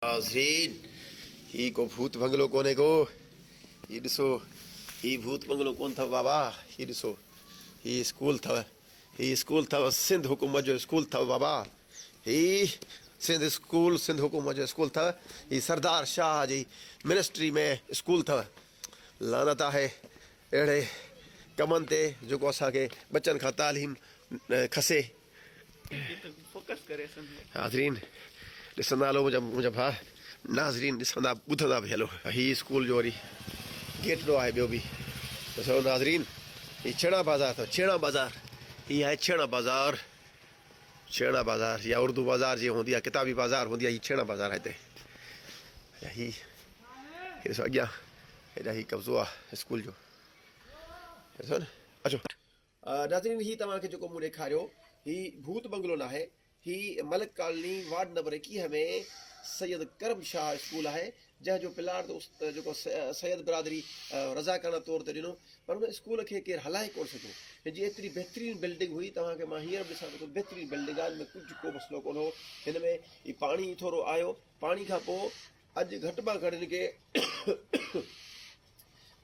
नाज़रीन ही को भूत बंगलो कोने को ही ॾिसो ही भूत बंगलो कोन अथव बाबा। ही ॾिसो ही स्कूल अथव सिंध हुकूमत जो स्कूल अथव बाबा। ही सिंध हुकूमत जो स्कूल अथव। ही सरदार शाह जी मिनिस्ट्री में स्कूल अथव। लानत आहे अहिड़े कमनि ते जेको असांखे बचनि खां तालीम खसे। हाज़रीन ॾिसंदा हलो मुंहिंजा भाउ। नाज़रीन ॾिसंदा ॿुधंदा बि हलो। ही स्कूल जो वरी गेटड़ो आहे ॿियो बि ॾिसो नाज़रीन। ही छेणा बाज़ार अथव। छेणा बाज़ार ही आहे छेणा बाज़ार या उर्दू बाज़ार जीअं हूंदी आहे किताबी बाज़ार हूंदी आहे। ही छेणा बाज़ार आहे हिते। ही ॾिसो अॻियां हेॾा ही कब्ज़ो आहे स्कूल जो ॾिसो न। अचो नाज़रीन ही तव्हांखे जेको मूं ॾेखारियो ही भूत बंगलो न आहे। ही मलिक कॉलोनी वार्ड नंबर 21 में सैयद करम शाह स्कूल है जैं प्लाट जो सैयद बिरादरी रज़ाकाना तौर पर ॾिनो पर उन स्कूल के केर हलाए कोन सघियो। जी एतरी बेहतरीन बिल्डिंग हुई तव्हांखे मां हींअर बि ॾिसां थो बेहतरीन बिल्डिंग आहे। इनमें कुछ को मसलो कोन हो। हिन में ही पानी थोरो आयो। पानी खां पोइ अॼु घटि में घटि हिनखे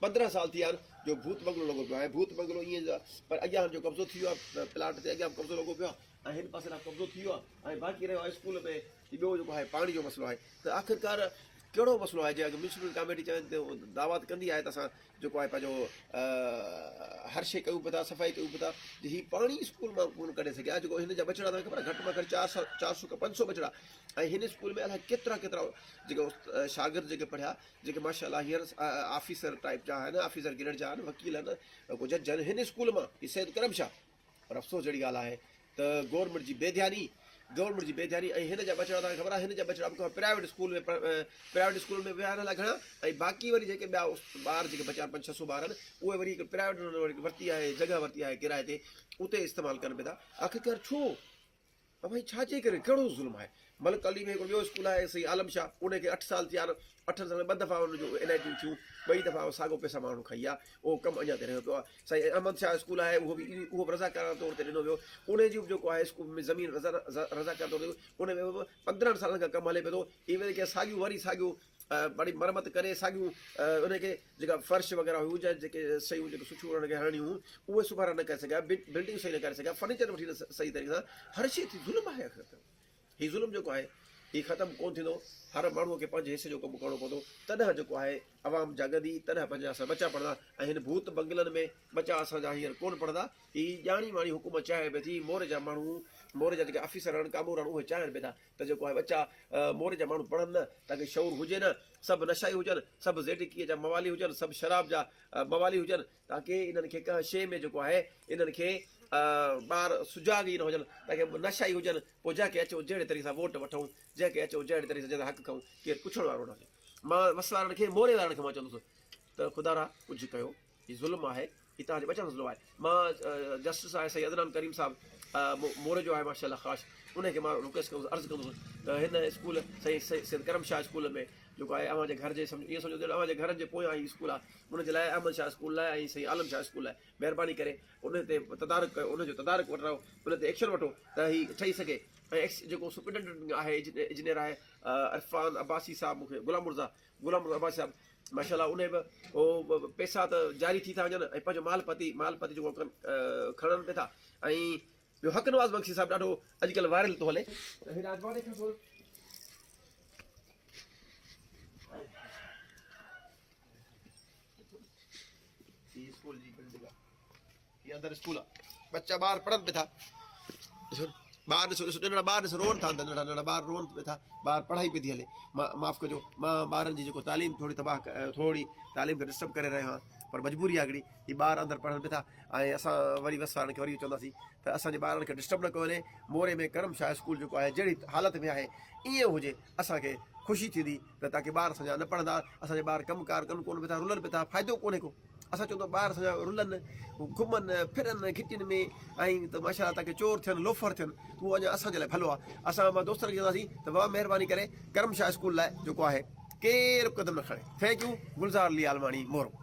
15 साल थी विया आहिनि जो भूत बंगलो लॻो पियो आहे। भूत बंगलो ईअं पर अॻियां जो कब्ज़ो थी वियो आहे प्लाट ते अॻियां कब्ज़ो लॻो पियो आहे ऐं हिन पासे कब्ज़ो थी वियो आहे ऐं बाक़ी रहियो आहे स्कूल में ॿियो जेको आहे पाणी जो मसलो आहे। त आख़िरकार कहिड़ो मसलो आहे जे म्यूनसिपल कमेटी चवनि त दावत कंदी आहे त असां जेको आहे पंहिंजो हर शइ कयूं पिया था सफ़ाई कयूं पिया था। हीअ पाणी स्कूल मां कोन कढे सघिया। जेको हिन जा बचड़ा तव्हांखे ख़बर आहे घटि में घटि 400 खां 500 बचड़ा ऐं हिन स्कूल में अलाए केतिरा जेके शागिर्द जेके पढ़िया जेके माशाअल्लाह हींअर ऑफिसर टाइप जा आहिनि ऑफिसर ग्रेड जा आहिनि वकील आहिनि को जज आहिनि हिन स्कूल मां। ही सैयद करम शाह। पर अफ़सोस जहिड़ी ॻाल्हि आहे त गवर्नमेंट जी बेध्यानी ऐं हिन जा बचड़ा तव्हांखे ख़बर आहे हिन जा बचड़ा प्राइवेट स्कूल में विया आहिनि घणा ऐं बाक़ी वरी जेके ॿिया ॿार जेके बचा 500-600 ॿार आहिनि उहे वरी प्राइवेट वरिती आहे जॻह वरिती आहे किराए ते उते इस्तेमालु कनि पिया था। आख़िरकार छो भाई छाजे करे कहिड़ो ज़ुल्म आहे। मलिक अली में हिकिड़ो ॿियो स्कूल आहे सही आलम शाह उनखे 8 साल थिया आहिनि। 8 साल में 2 दफ़ा उनजो NIT थियूं 2 दफ़ा साॻियो पैसा माण्हू खाई आहे। उहो कमु अञा ते रहियो पियो आहे। सही अहमद शाह स्कूल आहे उहो बि रज़ाकाना तौर ते ॾिनो वियो। उन जी जेको आहे स्कूल में ज़मीन रज़ाकाना तौर ते उन में 15 सालनि खां कमु हले पियो थो। इवन के साॻियूं बड़ी मरमत करे साॻियूं उनखे जेका फर्श वग़ैरह हुई जेके शयूं जेके सुठियूं उनखे हणियूं हुयूं उहे सुभाणे न करे सघिया। बिल्डिंग सही न करे सघिया। फर्नीचर वठी न सही तरीक़े सां हर शइ थी ज़ुल्म आहे। आख़िर हीउ ज़ुल्म जेको आहे हीउ ख़तमु कोन थींदो। हर माण्हूअ खे पंहिंजे हिसे जो कमु करिणो पवंदो तॾहिं जेको आहे आवाम जाॻंदी तॾहिं पंहिंजा असां बचा पढ़ंदा। ऐं हिन भूत बंगलनि में बचा असांजा हींअर कोन पढ़ंदा। हीअ ॼाणी वाणी हुकूमत चाहे पई थी मोर जा माण्हू मोर जा जेके ऑफिसर आहिनि कामूर आहिनि उहे चाहिनि पिया था त जेको आहे बचा मोर जा माण्हू पढ़नि न ताकी शौर हुजे न। सभु नशाई हुजनि सभु ज़ेडिकीअ जा मवाली हुजनि सभु शराब जा मवाली हुजनि ताकी इन्हनि खे कंहिं शइ में जेको आहे इन्हनि खे ॿार सुजाॻ ई न हुजनि ताकी नशाई हुजनि। पोइ जंहिंखे अचो जहिड़े तरीक़े सां वोट वठूं जंहिंखे अचो जहिड़े तरीक़े सां जंहिंजा हक़ खाऊं केरु पुछण वारो न हुजे। मां वस वारनि खे मोरे वारनि खे मां चवंदुसि त ख़ुदा कुझु कयो। हीउ ज़ुल्म आहे हीउ तव्हांजे बचण ज़ुल्म आहे। मां जस्टिस आहे सही अदनान करीम साहिबु मोरे जो आहे माशाअल्लाह ख़ासि उनखे मां रिक्वेस्ट कंदुसि अर्ज़ु कंदुसि त हिन स्कूल सही सैयद करम शाह स्कूल में जेको आहे अव्हांजे घर जे ईअं सम्झो अव्हांजे घर जे पोयां ई स्कूल आहे उनजे लाइ अहमद शाह स्कूल लाइ ऐं सही आलम शाह स्कूल लाइ महिरबानी करे उन ते तदारक कयो उनजो तदारक वठायो उन ते एक्शन वठो त हीउ ठही सघे। ऐं जेको सुपरिटेंडेंट आहे इंजीनियर आहे इरफान अब्बासी साहिबु मूंखे गुलाम मुर्ज़ा अब्बासी साहिबु माशाअल्लाह उन बि उहो पैसा त जारी थी था वञनि ऐं पंहिंजो मालपती जेको खणनि पिया था। ऐं ॿियो हक़ नवाज़ बख्शी साहिबु ॾाढो अॼुकल्ह वायरल थो हले हिन अजवाने खां पोइ स्कूल जी बिल्डिंग आहे। हीअ अंदरि स्कूल आहे बच्चा ॿार पढ़नि पिया था। ॾिसो ॿार ॾिसो नंढड़ा ॿार ॾिसो रोन था नंढड़ा ॿार रोन पिया था। ॿार पढ़ाई पई थी हले। माफ़ु कजो मां ॿारनि जी जेको तालीम थोरी तालीम खे डिस्टर्ब करे रहियो आहियां पर मजबूरी आहे हिकिड़ी ही ॿार अंदरि पढ़नि पिया था। ऐं असां वरी वस वारनि खे वरी चवंदासीं त असांजे ॿारनि खे डिस्टर्ब न कयो वञे। मोरे में करम शाह स्कूल जेको आहे जहिड़ी हालत में आहे ईअं हुजे असांखे ख़ुशी थींदी त ताकी ॿार असांजा न पढ़ंदा असांजे ॿार कमुकार कनि कोन पिया था रुलनि पिया था फ़ाइदो कोन्हे को। असां चवंदो ॿार असांजा रुलनि घुमनि फिरनि खिचियुनि में ऐं त माशाअल्लाह ताकी चोर थियनि लोफर थियनि त उहो अञा असांजे लाइ भलो आहे। असां मां दोस्तनि खे चवंदासीं त बाबा महिरबानी करे करम शाह स्कूल लाइ जेको आहे केरु क़दम न खणे। थैंक यू गुलज़ार ली आलवाणी मोरो।